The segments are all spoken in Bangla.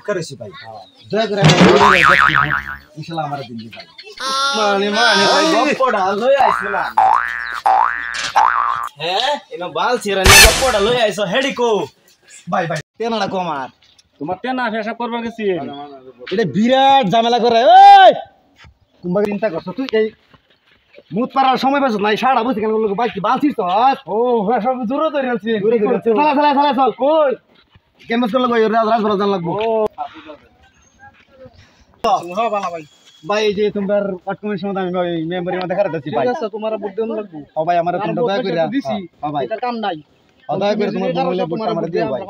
করেছি ভাই দয়া করে ইনশাআল্লাহ আমার দিন দি ভাই মানে ভাই গপ্পটা লই আইছ না হ্যাঁ এনা বাল ছিরানি গপ্পটা লই আইছ হেডিকো ভাই ভাই তেনাটা কমার তোমার তেনা ফেসা করবার গেছি এটা বিরাট ঝামেলা করে এই কুম্বা চিন্তা করছ তুই এই মুত পারার সময় পাস নাই সাড়া বুঝি কেন লোক বাইক বালছিস তো ও সব জোরে ধরে আছে চল চল কই কেমন করলে কই রাজ জান লাগবো হ্যাঁ বালা ভাই ভাই যে তোমার পাট কমিশন আমি মেম্বারের মধ্যে দেখা দিচ্ছি ভাই ঠিক আছে তোমার বুদ্ধি লাগবো ও ভাই আমার তোমরা দয়া করে দিছি হ্যাঁ ভাই এটা কাম নাই দয়া করে তোমার বলে বুটটা আমার দিও ভাই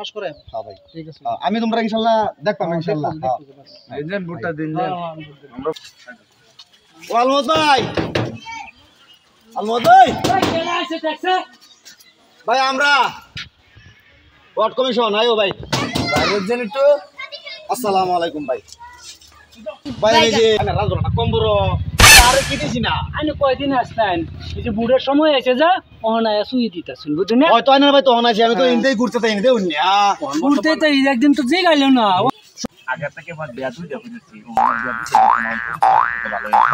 হ্যাঁ ভাই ঠিক আছে আমি তোমরা ইনশাআল্লাহ দেখবাম ইনশাআল্লাহ এই দেন বুটটা দিন দেন আমরা আলমত ভাই আলমত ভাই কেন আছে দেখছে ভাই আমরা ওয়ার্ড কমিশন আইও ভাই বাইরের জন্য একটু আসসালামু আলাইকুম ভাই ভাই এই যে রাজনা কম্বর আরে কি দিছি না আইনে কয়দিন আসতেন এই যে বুড়ের সময় এসে যা অহনায় সুই দিতাছেন বুঝছেন না হয়তো আইনার ভাই তো অনাছি আমি তো ইনতেই ঘুরতে তাই দেউ না ঘুরতে তো এই একদিন তো যে গাইলো না আগে থেকে বাদ দেয়া তুই দেখো দিছি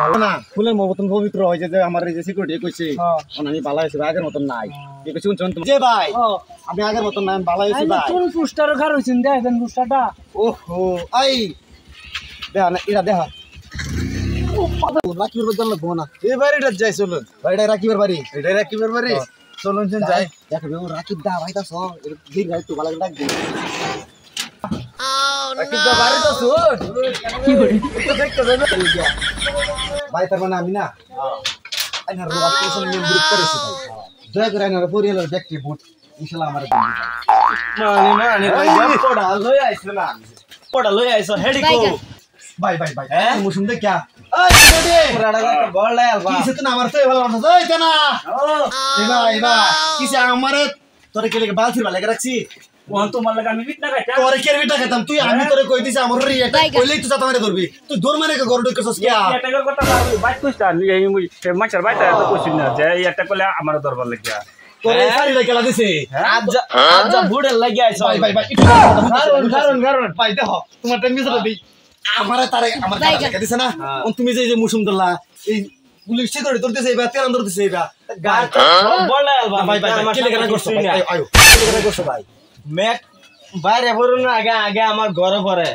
ভালো না ফুলের মতন পবিত্র হয় যে আমার এই যে সিকিউরিটি কইছে আমি ভালো হইছি আগের মতন নাই কি কইছ শুন তুমি যে ভাই আমি আগের মতন নাই ভালো হইছি ভাই কোন পোস্টার ঘর হইছেন দেখেন পোস্টারটা ওহো আই দেখা না এরা দেখা রাকিবের বাড়ি জানলো না এই বাড়িটা যাই চলুন ভাইটা রাকিবের বাড়ি এটা রাকিবের বাড়ি চলুন যাই দেখবে ও রাকিব দা ভাই তা সব দিন গাড়ি তো ভালো ডাক দে রাকিব দা বাড়ি তো শুন কি করি তো দেখতে যাবে ভাই তার মানে আমি না আইনার রোয়াত কোন নিয়ম গ্রুপ করেছি ভাই দয়া করে আইনার পরিয়ালের ব্যক্তি ভোট ইনশাআল্লাহ আমার দিন মানে ভাই গপ্পটা লই আইছ না গপ্পটা লই আইছ হেডিকো ভাই ভাই ভাই মুসুম দে क्या এই ছোটে পুরাটা একটা বল লাল বা কিসে তো আমার তো ভালো না ওই কেনা এবা কিসে আমারে তোরে কে লাগে বালছির ভালো রাখছি ওন তোমার লাগা আমি বিটনা গাইতা তোরে কে বিটা খেতাম তুই আমি তোরে কই দিছি আমার রিয়েটা কইলেই তুই সাথে মারে ধরবি তুই দৌড় মানে কে গরু ঢুকছস কি এটা কথা বাইক কইতা এই মাছার বাইটা তো কইছিস না যে এটা কইলে আমার দরবার লাগিয়া তোরে সারি লাগে লাগা দিছে আজ বুড়ে লাগি আইছ ভাই ভাই ভাই কারণ ভাই দেখো তোমার টাইম মিস হলো আমারে তারে আমার লাগা দিছে না তুমি যে মুসুম দল্লা এই পুলিশ সিকিউরিটি ধরতেছে এবা তেরান ধরতেছে এবা গাল বল লাল বা ভাই ভাই কি লাগে না করছ ভাই আয়ো কি লাগে না করছ ভাই মেক বাইরে বরুন না আগে আমার ঘরে পড়ে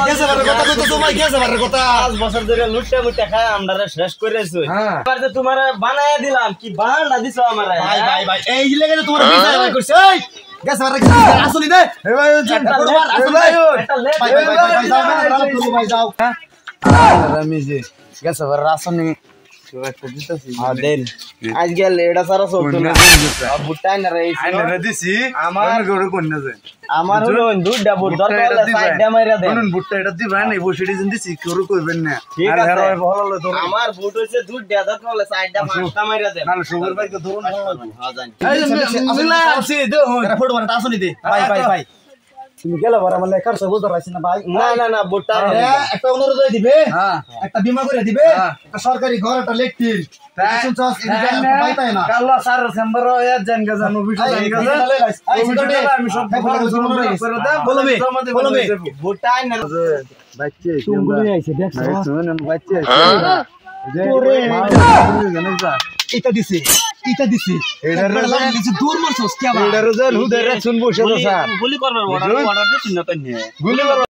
গেছে বারে কথা কইতো তোমায় গেছে বারে কথা 5 বছর ধরে লুটে মুটে খায় আমরারে শেষ কইরেছই এবার তো তোমারে বানায়া দিলাম কি বানা দিছো আমারে ভাই ভাই ভাই এই লাগে তোমার বিচার ভাই করছে এই গেছে বারে আসলি দে এই ভাই আসলি ভাই ভাই ভাই যাও না ভাই যাও আমি যে গেছে বারে রাসনি একটা দিতেছি দেন আজকে এডা সারা চলতো না বুটাই না রে আইনা দিছি আমার গরু কোন না যায় আমার হলো দুধটা বুট দরকার হলে সাইডটা মাইরা দেন কোন বুটটা এটা দিবা না বসিডি দিন দিছি গরু কইবেন না ঠিক আছে ভালো হলো তো আমার বুট হইছে দুধটা দরকার হলে সাইডটা মাছটা মাইরা দেন না সুগার ভাই কে ধরুন হ্যাঁ জানি আসলে আসি দে এটা ফটো মারটা আসনি দে ভাই ভাই ভাই তুমি গেলে বড় মানে কার সব বুঝতে পারছিস না ভাই না বুটটা একটা অনুরোধ দিবে একটা বীমা করে দিবে একটা সরকারি ঘর একটা লেকটির শুনছস এটা ভাই তাই না কাল্লা স্যার চেম্বার এর জান গাজানো বিষয় আমি সব করে দাও বলো মে বুটটা না বাচ্চা চুমগুলি আইছে দেখছ শুনুন বাচ্চা এটা দিছে এটার নিচে দূর মারছস কি আবার এটার জান হুদার শুনবো সেটা স্যার গুলি করবে অর্ডার দিছিস না তাই গুলি